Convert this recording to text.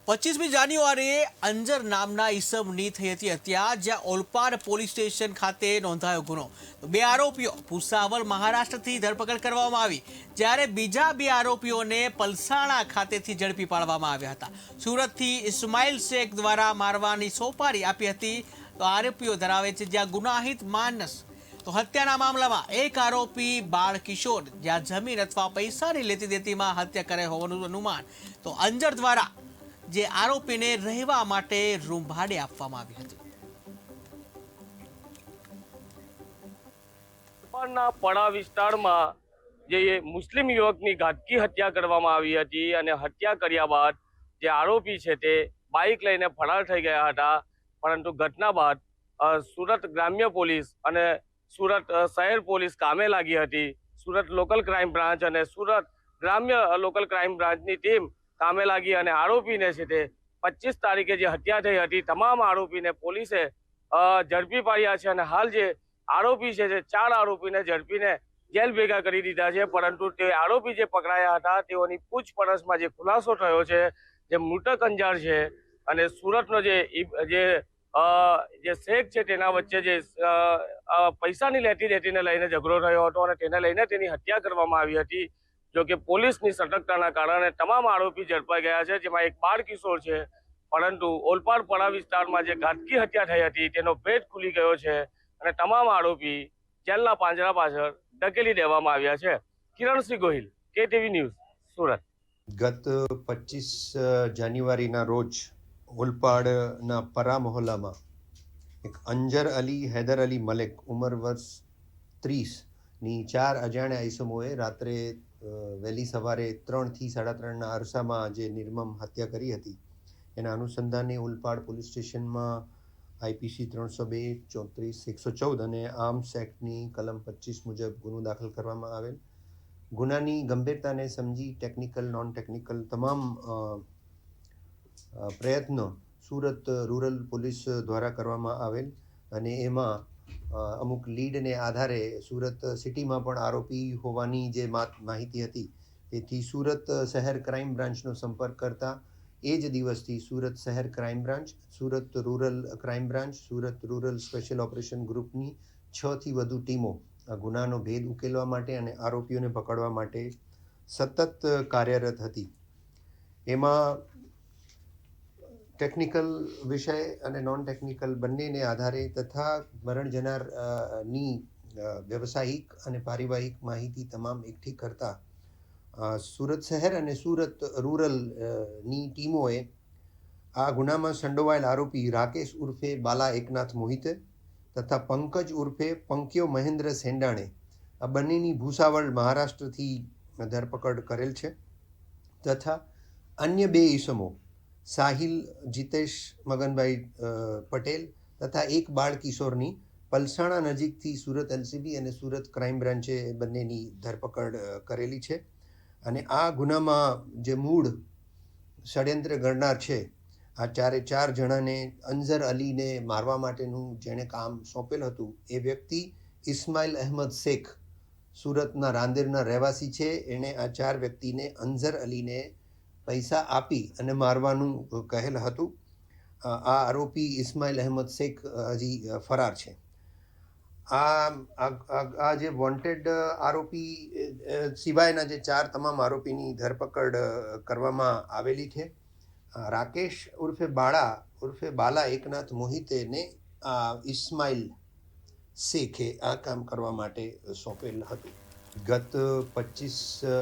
25મી જાન્યુઆરીએ અંજર નામના ઈસમની થઈ હતી હત્યા, જ્યાં ઓલપાડ પોલીસ સ્ટેશન ખાતે નોંધાયો ગુનો। બે આરોપીઓ ભૂસાવલ મહારાષ્ટ્રથી ધરપકડ કરવામાં આવી, જ્યારે બીજા બે આરોપીઓને પલસાણા ખાતેથી ઝડપી પાડવામાં આવ્યા હતા। સુરતથી ઇસ્માઇલ શેખ દ્વારા મારવાની સોપારી આપી હતી તો આરોપીઓ ધરાવે છે જ્યાં ગુનાહિત માનસ। તો હત્યાના મામલામાં એક આરોપી બાળ કિશોર જ્યાં જમીન અથવા પૈસાની લેતી દેતીમાં હત્યા કરે હોવાનું અનુમાન। તો અંજર દ્વારા જે આરોપીને રહેવા માટે રૂમ ભાડે આપવામાં આવી હતી। પડા વિસ્તારમાં જે મુસ્લિમ યુવકની ઘાતકી હત્યા કરવામાં આવી હતી અને હત્યા કર્યા બાદ જે આરોપી છે તે બાઇક લઈને ફરાર થઈ ગયા હતા, પરંતુ ઘટના બાદ સુરત ગ્રામ્ય પોલીસ અને સુરત શહેર પોલીસ કામે લાગી હતી। સુરત લોકલ ક્રાઇમ બ્રાન્ચ અને સુરત ગ્રામ્ય લોકલ ક્રાઇમ બ્રાન્ચની ટીમ કામે લાગી અને આરોપીને છે તે 25 તારીખે જે હત્યા થઈ હતી તમામ આરોપીને પોલીસે ઝડપી પાડ્યા છે અને હાલ જે આરોપી છે તે 4 આરોપીને ઝડપીને જેલ ભેગા કરી દીધા છે। પરંતુ તે આરોપી જે પકડાયા હતા તેઓની પૂછપરછમાં જે ખુલાસો થયો છે, જે મૃતક અંજાર છે અને સુરતનો જે શેખ છે તેના વચ્ચે જે પૈસાની લેતી દેતીને લઈને ઝઘડો થયો હતો અને તેને લઈને તેની હત્યા કરવામાં આવી હતી। જો કે પોલીસની સતર્કતાના કારણે તમામ આરોપી ઝડપાઈ ગયા છે, જેમાં એક બાળ કિશોર છે, પરંતુ ઓલપાડ પડા વિસ્તારમાં જે ઘાતકી હત્યા થઈ હતી તેનો ભેદ ખુલી ગયો છે અને તમામ આરોપી જેલના પાંજરા પાછળ ધકેલી દેવામાં આવ્યા છે। Kiransinh Gohil, KTV news, Surat. ગત 25 જાન્યુઆરીના રોજ ઓલપાડના પરા મહોલ્લામાં એક અંજર અલી હૈદર અલી મલેક ઉંમર વર્ષ 30ની 4 અજાણ્યા ઈસમોએ રાત્રે વહેલી સવારે 3 થી 3:30ના અરસામાં જે નિર્મમ હત્યા કરી હતી, એના અનુસંધાને ઓલપાડ પોલીસ સ્ટેશનમાં IPC 302, 34, 114 અને આર્મ્સ એક્ટની કલમ 25 મુજબ ગુનો દાખલ કરવામાં આવેલ। ગુનાની ગંભીરતાને સમજી ટેકનિકલ નોન ટેકનિકલ તમામ પ્રયત્નો સુરત રૂરલ પોલીસ દ્વારા કરવામાં આવેલ અને એમાં અમુક લીડને આધારે સુરત સિટીમાં પણ આરોપી હોવાની જે માહિતી હતી, તેથી સુરત શહેર ક્રાઇમ બ્રાન્ચનો સંપર્ક કરતા એ જ દિવસથી સુરત શહેર crime branch, Surat rural crime branch, Surat rural special operation ગ્રુપની 6થી વધુ ટીમો આ ગુનાનો ભેદ ઉકેલવા માટે અને આરોપીઓને પકડવા માટે સતત કાર્યરત હતી। એમાં ટેકનિકલ વિષય અને નોન ટેકનિકલ બંનેને આધારે તથા મરણ જનારની વ્યવસાયિક અને પારિવારિક માહિતી તમામ એકઠી કરતા સુરત શહેર અને સુરત રૂરલની ટીમોએ આ ગુનામાં સંડોવાયેલ આરોપી રાકેશ ઉર્ફે બાલા એકનાથ મોહિતે તથા પંકજ ઉર્ફે પંક્યો મહેન્દ્ર સેંડાણે આ બંનેની ભૂસાવળ મહારાષ્ટ્રથી ધરપકડ કરેલ છે તથા અન્ય 2 ઈસમો સાહિલ જીતેશ મગનભાઈ પટેલ તથા એક બાળ કિશોરની પલસાણા નજીકથી સુરત LCB અને સુરત ક્રાઇમ બ્રાન્ચે બંનેની ધરપકડ કરેલી છે। અને આ ગુનામાં જે મૂળ ષડયંત્ર ઘડનાર છે, આ 4 જણાને અંજર અલીને મારવા માટેનું જેણે કામ સોંપેલ હતું એ વ્યક્તિ ઇસ્માઇલ અહેમદ શેખ સુરતના રાંદેરના રહેવાસી છે। એણે આ 4 વ્યક્તિને અંજર અલીને પૈસા આપી અને મારવાનું કહેલ હતું। આ આરોપી ઇસ્માઇલ અહેમદ શેખ હજી ફરાર છે। આ જે વોન્ટેડ આરોપી સિવાયના જે 4 તમામ આરોપીની ધરપકડ કરવામાં આવેલી છે। રાકેશ ઉર્ફે બાલા એકનાથ મોહિતેને ઇસ્માઇલ શેખે આ કામ કરવા માટે સોંપેલ હતું। ગત 25